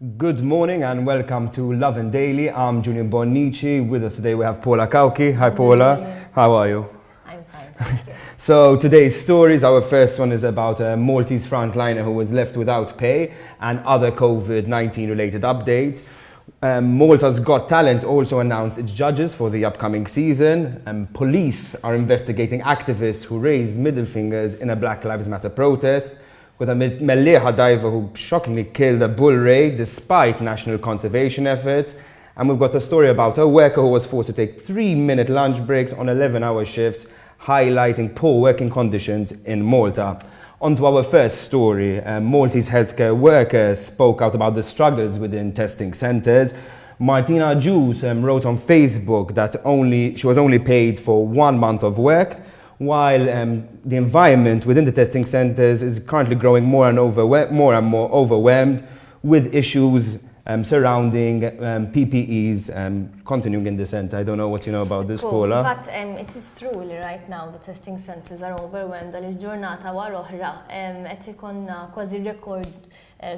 Good morning and welcome to Lovin Daily. I'm Julian Bonnici. With us today we have Paula Kauki. Hi Paula. How are you? I'm fine, thank you. So today's stories, our first one is about a Maltese frontliner who was left without pay and other COVID-19 related updates. Maltas Got Talent also announced its judges for the upcoming season. Police are investigating activists who raised middle fingers in a Black Lives Matter protest. With a Mellieħa diver who shockingly killed a bull ray despite national conservation efforts. And we've got a story about a worker who was forced to take 3-minute lunch breaks on 11-hour shifts, highlighting poor working conditions in Malta. On to our first story. Maltese healthcare workers spoke out about the struggles within testing centres. Martina Juice wrote on Facebook that she was only paid for 1 month of work, while the environment within the testing centres is currently growing more and more overwhelmed with issues surrounding PPEs continuing in the centre. I don't know what you know about this, Paula. But it is true that right now the testing centres are overwhelmed għaliex ġurnata wara oħra qed ikonna kważi rekord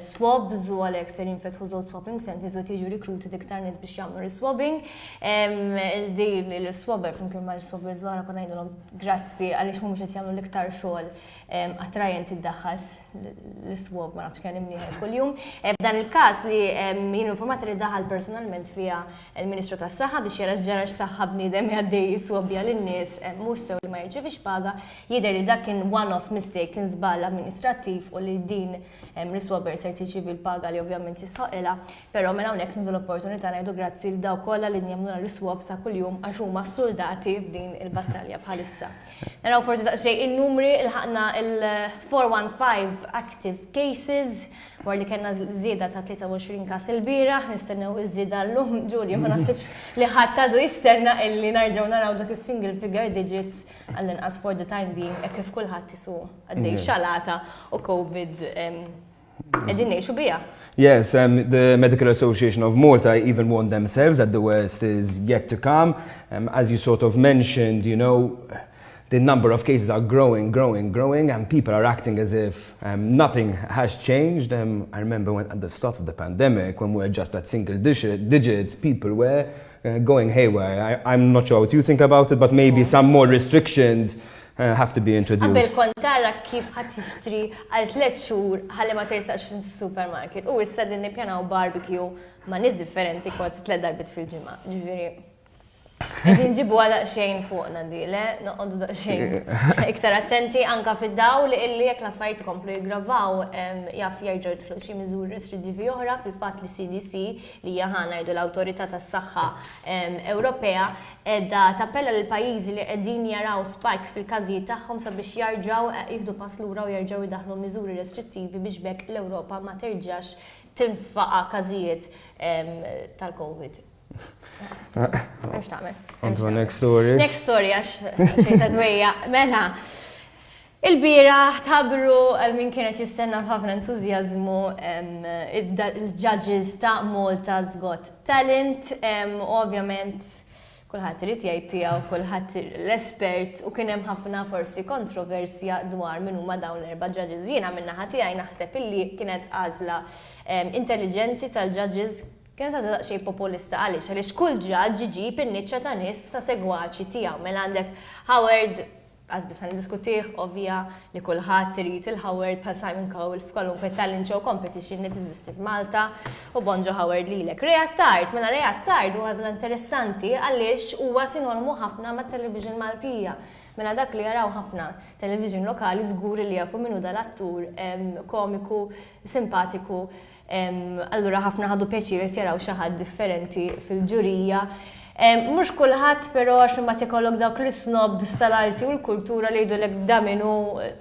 swabs u għalhekk ser jinfetħu żewġ swabbing centers u tiġu recruited iktar nies biex jagħmlu re-swabbing. Il-swabber flimkien mal-swabbers l-għara kon ngħidulhom grazzi għaliex mhumiex qed jagħmlu l-iktar xogħol attrajenti iddaħħal l-swab ma nafx kemm imnieħed kuljum. F'dan il-każ li jien informata li daħal personalment fiha il-Ministru tas-Saħħa biex jara x'ġara x'saħħa bniedem jgħaddej jiswabbja lin-nies mhux sew li ma jirċevix paga, jidher li dak kien one-off mistake kien żball amministrattiv u li din l-swabber ser tirċievi l-paga li ovvjament jisħoqilha, però mela hawnhekk nieħdu l-opportunità ngħidu grazzi lil dawk kollha li jagħmluna l-swabs ta' kuljum għax huma soldati f'din il-battalja bħalissa. Naraw forsi daqsxejn in-numri ilħaqna il-415 active cases war li kellna żieda ta' 23 każ il-bieraħ, nistennew iż-żieda llum Ġulju ma naħsibx li ħadd għadu jistenna illi narġgħu naraw dak is-single figure digits għall-inqas for the time being hekk kif kulħadd isu għaddej xalata u COVID qegħdin ngħixu biha. Yes, the Medical Association of Malta even warned themselves that the worst is yet to come. As you sort of mentioned, you know, the number of cases are growing, and people are acting as if nothing has changed. I remember at the start of the pandemic, when we were just at single digits, people were going haywire. I'm not sure what you think about it, but maybe some more restrictions have to be introduced. Qabel kont tara kif ħadd tixtri għal 3 xhur ħalli ma tersax fis-supermarket u issa din nippjanaw barbecue ma' nies differenti kważi 3 darbit fil-ġimgħa. Ġifieri qegħdin ġibu daqsxejn fuqna le, noqogħdu daqsxejn iktar attenti anke fid-dawl illi jekk l-affarijiet ikomplu jiggravaw jaf jerġgħu jidħlu xi miżuri restrittivi oħra fil-fatt li CDC li hija ngħidu l-Awtorità tas-Saħħa Ewropea qiegħda tappella lil pajjiżi li qegħdin jaraw spike fil-każijiet tagħhom sabiex jerġgħu jieħdu pass lura u jerġgħu jdaħħlu miżuri restrittivi biex bekk l-Ewropa ma terġax tinfaqa' każijiet tal-COVID. On to the next story. Next story, għax xejta dwejja. Mela, il-bira tabru għal-min kienet jistenna b'ħafna entużjażmu il-judges ta' Maltas Got Talent. Ovvjament, kulħadd irid jgħid tiegħu, kulħadd l-espert u kien hemm ħafna forsi kontroversja dwar min huma dawn l-4 judges. Jiena min-naħa tiegħi naħseb illi kienet għażla intelligenti tal-judges. Kien ta' daqsxejn populista għaliex kull ġaġġ iġib in-niċċa ta' nies ta' segwaċi tiegħu. Mela għandek Howard, għazbis għan diskutih ovvja li kulħadd irid il-Howard bħal Simon Cowell f'kwalunkwe talent show competition li teżisti f'Malta u bonġo Howard lilek. Rejat Tard, mela Rejat Tard huwa għażla interessanti għaliex huwa sinonimu ħafna mat-television Maltija. Mela dak li jaraw ħafna television lokali żgur li jafu minnu dal-attur komiku, simpatiku. Allura ħafna ħadu pjaċir jaraw xi ħadd differenti fil-ġurija. Mhux kulħadd però għax imbagħad ikollok dawk l-snobs tal-arti u l-kultura li jgħidulek da minnu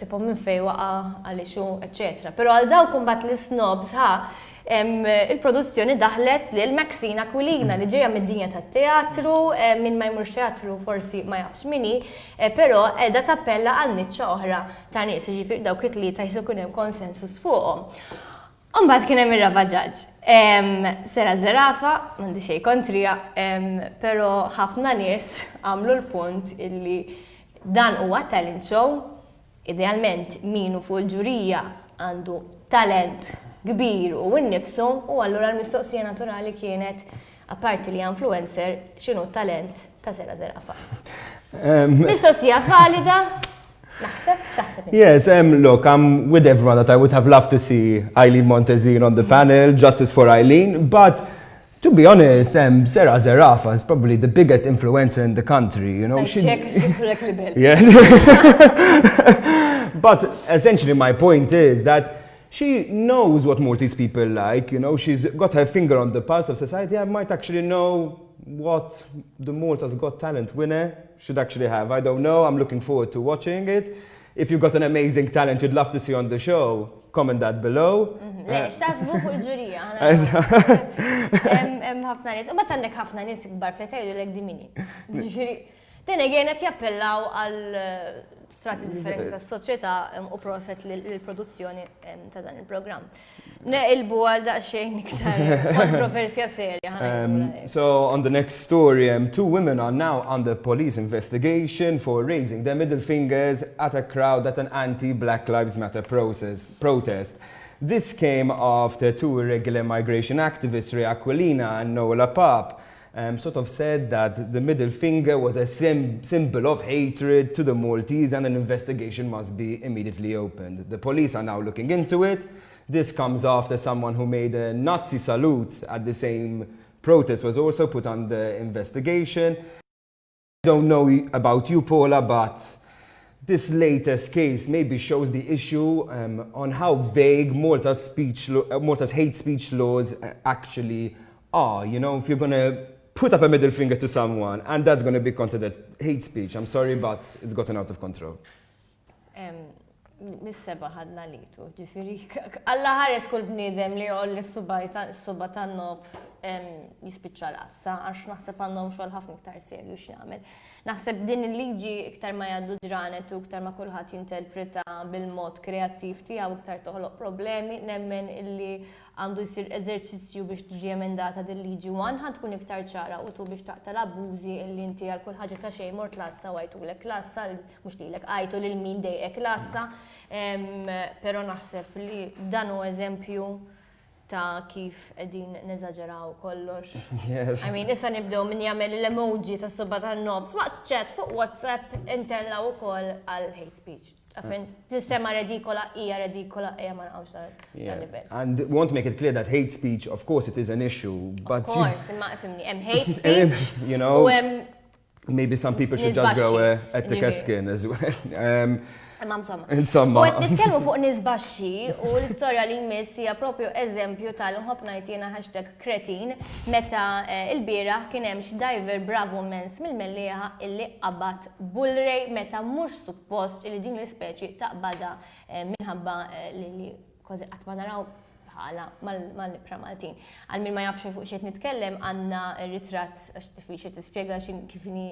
tipo minn fejn waqa' għaliex eċetera. Però għal dawk imbagħad l-snobs il-produzzjoni daħlet lil Maxine Aquilina li ġejja mid-dinja tat-teatru, minn ma jmurx teatru forsi ma jafx minni, però qiegħda tappella għal niċċa oħra ta' nies, jiġifieri dawk it-tlieta jkun hemm konsensus fuqhom. Umbagħad kien hemm ir-raba' ġaġġ. Sera Zerafa, m'għandi xejn kontrija, però ħafna nies għamlu l-punt illi dan huwa talent show, idealment min hu fuq il-ġurija għandu talent kbir u nnifsu u allura l-mistoqsija naturali kienet apparti li influencer x'inhu talent ta' Sera Zerafa. Mistoqsija valida. Naħseb. Yes, look, I'm with everyone that I would have loved to see Eileen Montezine on the panel, justice for Eileen, but to be honest, Sera Zerafa is probably the biggest influencer in the country, you know. Yeah. But essentially my point is that she knows what Maltese people like, you know, she's got her finger on the pulse of society. I might actually know what the Maltas Got Talent winner should actually have. I don't know, I'm looking forward to watching it. If you've got an amazing talent you'd love to see on the show, comment that below. Lex, tasbu fuq il-ġurija. Hemm ħafna nies, u bat għandek ħafna nies kbar fletejdu lek dimini. Ġifieri, din qed jappellaw għal strati differenti tas-soċjetà u proset lill-produzzjoni ta' dan il-programm. Neqilbu għal daqsxejn iktar kontroversja serja. So on the next story, two women are now under police investigation for raising their middle fingers at a crowd at an anti-Black Lives Matter protest. This came after two irregular migration activists, Ray Aquilina and Nola Pap, sort of said that the middle finger was a symbol of hatred to the Maltese and an investigation must be immediately opened. The police are now looking into it. This comes after someone who made a Nazi salute at the same protest was also put under investigation. I don't know about you, Paula, but this latest case maybe shows the issue on how vague Malta's hate speech laws actually are. You know, if you're going to put up a middle finger to someone and that's going to be considered hate speech, I'm sorry, but it's gotten out of control. Mis-seba ħadna litu, ġifiri, Alla ħares kull bniedem li jolli s-suba tan-nofs jispiċċa l-assa, għax naħseb għandhom xogħol ħafna iktar serju x'jagħmel. Naħseb din il-liġi iktar ma jgħaddu ġranet u iktar ma kulħadd jinterpreta bil-mod kreattiv tiegħu iktar toħloq problemi, nemmen illi għandu jsir eżerċizzju biex tiġi emendata din liġi ħad tkun iktar ċara u tu biex taqta l-abbużi illi inti għal kull ħaġa ta' xejn mort lassa u għajtulek lassa, mhux lilek għajtu lil min dejqek lassa, però naħseb li dan hu eżempju ta' kif qegħdin neżaġeraw kollox. I mean, issa nibdew min jagħmel l-emoji tas-suba tan-nofs waqt chat fuq WhatsApp intellaw ukoll għal hate speech. Tistema redikola, hija redikola, ma nqawx tal-livell. And we want to make it clear that hate speech, of course, it is an issue, but of course, imma ifhimni, hemm hate speech, you know, maybe some people should just go at thicker skin as well. Insomma. U qed nitkellmu fuq nisbaxxi u l-istorja li jmiss hija proprju eżempju tal-inħobb ngħidina #kretin meta l-bieraħ kien hemm xi diver bravo mens mill-Mellieħa illi qabad bullrej meta mhux suppost li din l-ispeċi taqbada minħabba li kważi qatt ma naraw bħala mal-nibra Maltin. Għal min ma jafx fuq xejn nitkellem għandna ritratt għax diffiċli tispjega kif inhi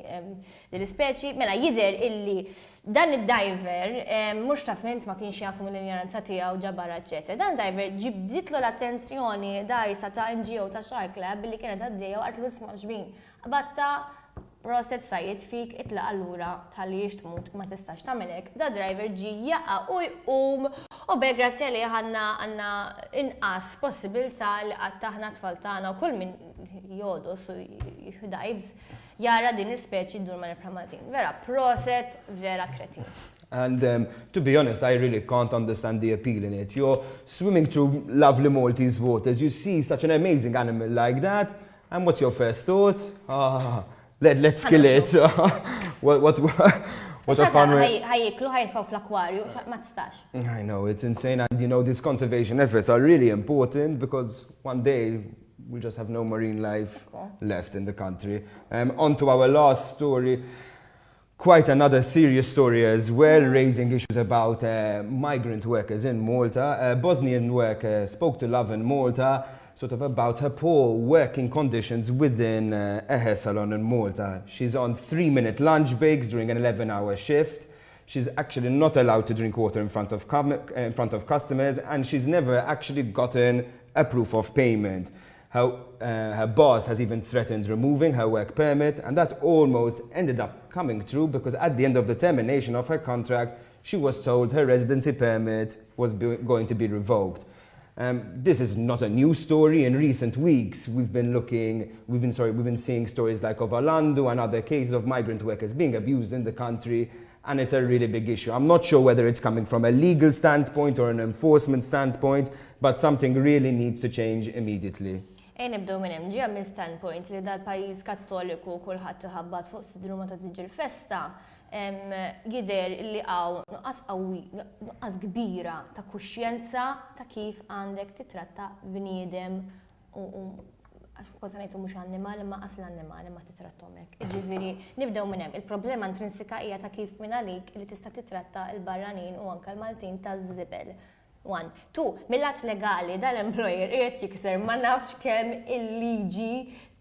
l-ispeċi, mela jidher illi dan id-diver mhux taf int ma kienx jafu mill-ignoranza tiegħu ġabara eċetera. Dan diver ġibditlu l-attenzjoni dajsa ta' NGO ta' Shark Lab billi kienet għaddejja u qartlu isma' xbin. Qabatta proset sajjed fik itla allura tal-li tmut ma tistax tagħmel hekk. Da driver ġi jaqa' u jqum u bek grazzi li għandna inqas possibilità li qatt taħna tfal tagħna u kull min jodos u dives jara din il-speċi dur ma nibra Maltin. Vera proset, vera kretin. And to be honest, I really can't understand the appeal in it. You're swimming through lovely Maltese waters, you see such an amazing animal like that, and what's your first thought? Let's kill it. What a fun way. Ħajjiklu ħajfaw fl-akwarju, ma tistax. I know, it's insane, and you know, these conservation efforts are really important because one day we'll just have no marine life left in the country. On to our last story. Quite another serious story as well, raising issues about migrant workers in Malta. A Bosnian worker spoke to Lovin Malta sort of about her poor working conditions within a hair salon in Malta. She's on 3-minute lunch breaks during an 11-hour shift. She's actually not allowed to drink water in front of customers, and she's never actually gotten a proof of payment. Her boss has even threatened removing her work permit, and that almost ended up coming true because at the end of the termination of her contract, she was told her residency permit was going to be revoked. This is not a new story. In recent weeks, we've been seeing stories like of Orlando and other cases of migrant workers being abused in the country, and it's a really big issue. I'm not sure whether it's coming from a legal standpoint or an enforcement standpoint, but something really needs to change immediately. Nibdew minn hemm ġie minn standpoint li dal-pajjiż Kattoliku kulħadd iħabbat fuq sidru meta tiġi l-festa, jidher li hawn nuqqas qawwi, nuqqas kbira ta' kuxjenza ta' kif għandek titratta bniedem u kważi ngħidu mhux annimali ma qas l-annimali ma titratthom hekk. Jiġifieri nibdew minn hemm. Il-problema intrinsika hija ta' kif minn għalik li tista' titratta l-barranin u anke l-Maltin taż-żibel. 1. 2. Mill-lat legali dal-employer qiegħed jikser ma nafx kemm il-liġi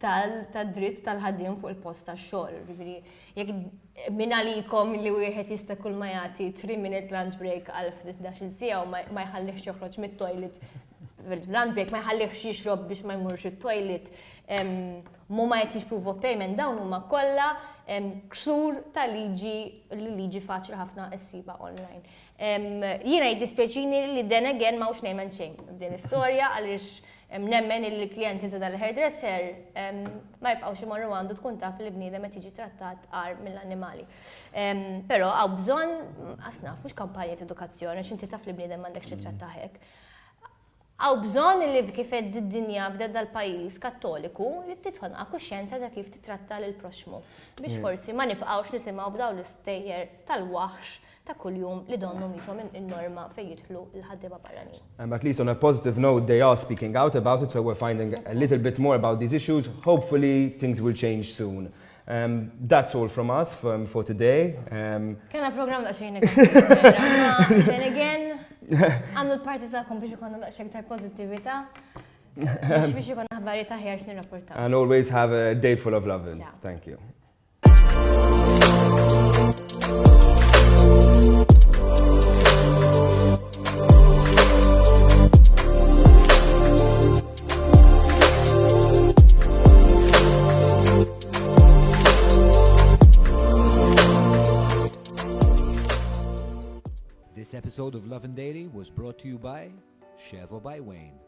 tad-dritt tal-ħaddiem fuq il-post tax-xogħol. Ġifieri jekk minn għalikom li wieħed jista' kull ma jagħti 3-minute lunch break għal 11 siegħa u ma jħallihx joħroġ mit-toilet fil-lunch break, ma jħallihx jixrob biex ma jmurx it-toilet, ma jagħtix proof of payment, dawn huma kollha ksur ta' liġi li liġi faċli ħafna ssiba online. Jiena jiddispjaċini li then again m'hawnx name and shame f'din l-istorja għaliex nemmen il-klijenti ta' dal-hairdresser ma jibqgħux imorru għandu tkun taf li bniedem qed jiġi trattat qar mill-annimali. Però hawn bżonn naf mhux kampanji ta' edukazzjoni x'inti taf li bniedem m'għandekx titratta hekk. Hawn bżonn li kif qed id-dinja f'dan dal-pajjiż Kattoliku li tidħol ma' kuxjenza ta' kif titratta lil proxmu biex forsi ma nibqgħux nisimgħu b'dawn l-istejjer tal-waħx ta' kuljum li donnu misom in-norma fejn jidħlu l-ħaddiema barranin. At least on a positive note, they are speaking out about it, so we're finding a little bit more about these issues. Hopefully, things will change soon. That's all from us for today. Kena program da xejn negativ. Then again, għamlu l-parti ta'kom biex ikonna daqsxejn ta' pozitività biex ikonna ħbarijiet aħjar x'nirrapportaw. And always have a day full of lovin'. Thank you. This episode of Lovin Daily was brought to you by Chevo by Wayne.